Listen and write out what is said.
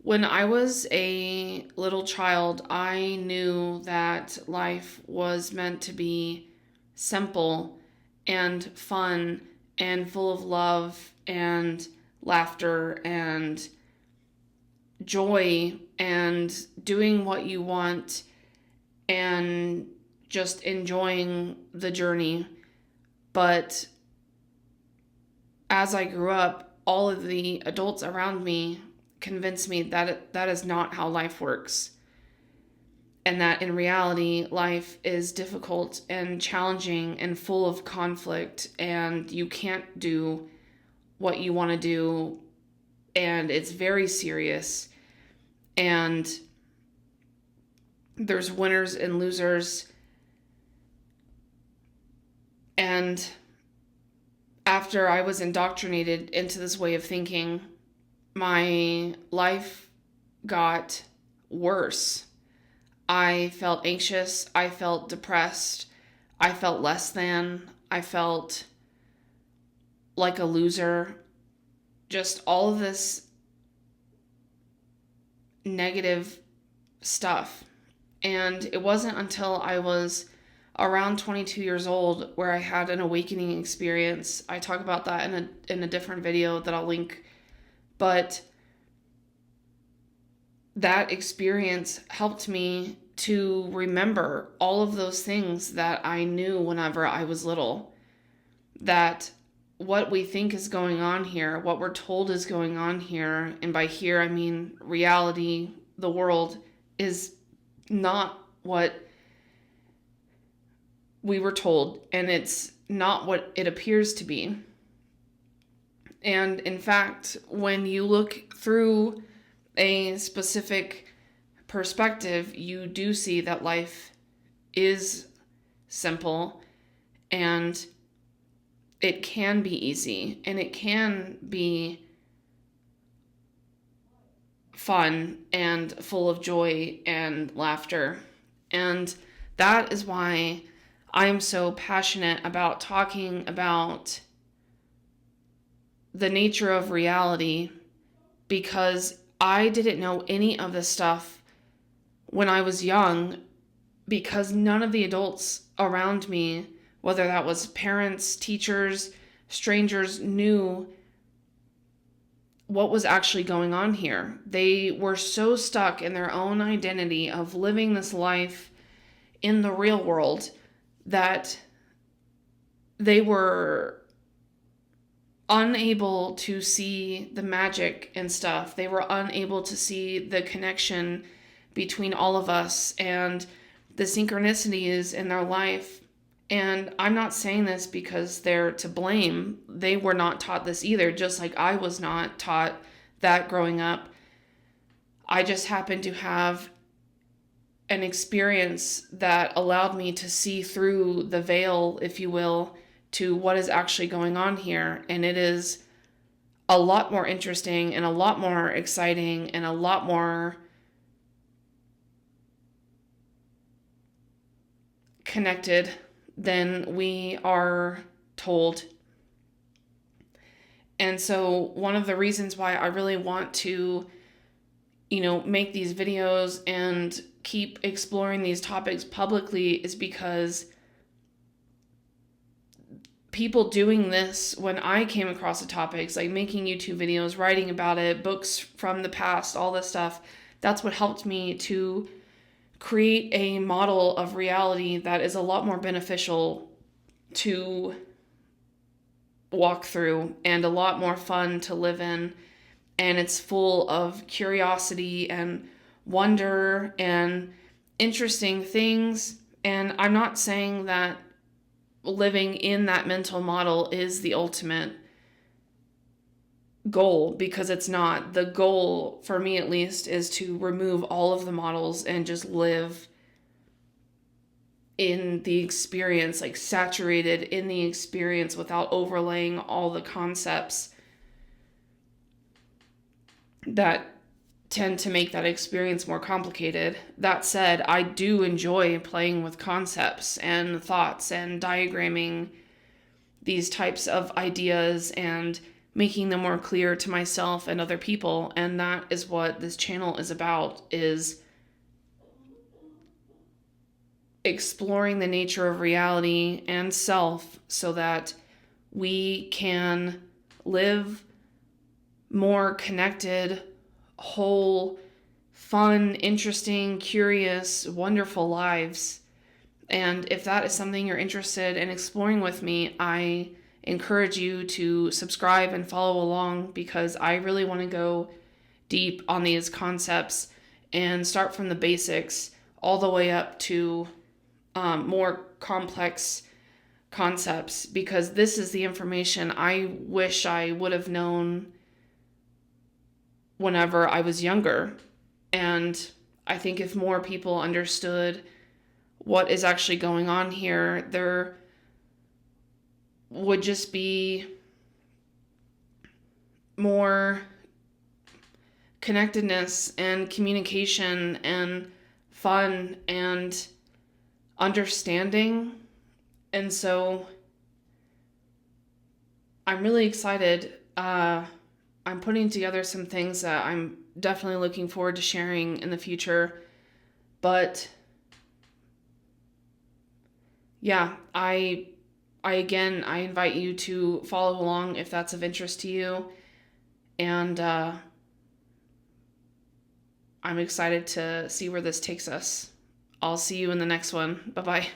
When I was a little child, I knew that life was meant to be simple and fun and full of love and laughter and joy and doing what you want and just enjoying the journey. But as I grew up, all of the adults around me convinced me that that is not how life works. And that in reality, life is difficult and challenging and full of conflict, and you can't do what you want to do, and it's very serious. And there's winners and losers. And after I was indoctrinated into this way of thinking, my life got worse. I felt anxious. I felt depressed. I felt less than. I felt like a loser. Just all of this negative stuff. And it wasn't until I was around 22 years old where I had an awakening experience. I talk about that in a different video that I'll link. But that experience helped me to remember all of those things that I knew whenever I was little. That what we think is going on here, what we're told is going on here, and by here I mean reality, the world, is not what we were told, and it's not what it appears to be. And in fact, when you look through a specific perspective, you do see that life is simple and it can be easy and it can be fun and full of joy and laughter. And that is why I'm so passionate about talking about the nature of reality, because I didn't know any of this stuff when I was young, because none of the adults around me, whether that was parents, teachers, strangers, knew what was actually going on here. They were so stuck in their own identity of living this life in the real world that they were unable to see the magic and stuff. They were unable to see the connection between all of us and the synchronicities in their life. And I'm not saying this because they're to blame. They were not taught this either, just like I was not taught that growing up. I just happened to have an experience that allowed me to see through the veil, if you will, to what is actually going on here. And it is a lot more interesting and a lot more exciting and a lot more connected than we are told. And so one of the reasons why I really want to, make these videos and keep exploring these topics publicly is because people doing this, when I came across the topics, like making YouTube videos, writing about it, books from the past, all this stuff, that's what helped me to create a model of reality that is a lot more beneficial to walk through and a lot more fun to live in. And it's full of curiosity and wonder and interesting things. And I'm not saying that living in that mental model is the ultimate goal, because it's not. The goal, for me at least, is to remove all of the models and just live in the experience, like saturated in the experience without overlaying all the concepts that tend to make that experience more complicated. That said, I do enjoy playing with concepts and thoughts and diagramming these types of ideas and making them more clear to myself and other people. And that is what this channel is about, is exploring the nature of reality and self so that we can live more connected, whole, fun, interesting, curious, wonderful lives. And if that is something you're interested in exploring with me, I encourage you to subscribe and follow along, because I really want to go deep on these concepts and start from the basics all the way up to more complex concepts, because this is the information I wish I would have known whenever I was younger. And I think if more people understood what is actually going on here, there would just be more connectedness and communication and fun and understanding. And so I'm really excited. I'm putting together some things that I'm definitely looking forward to sharing in the future. But yeah, I invite you to follow along if that's of interest to you. And I'm excited to see where this takes us. I'll see you in the next one. Bye-bye.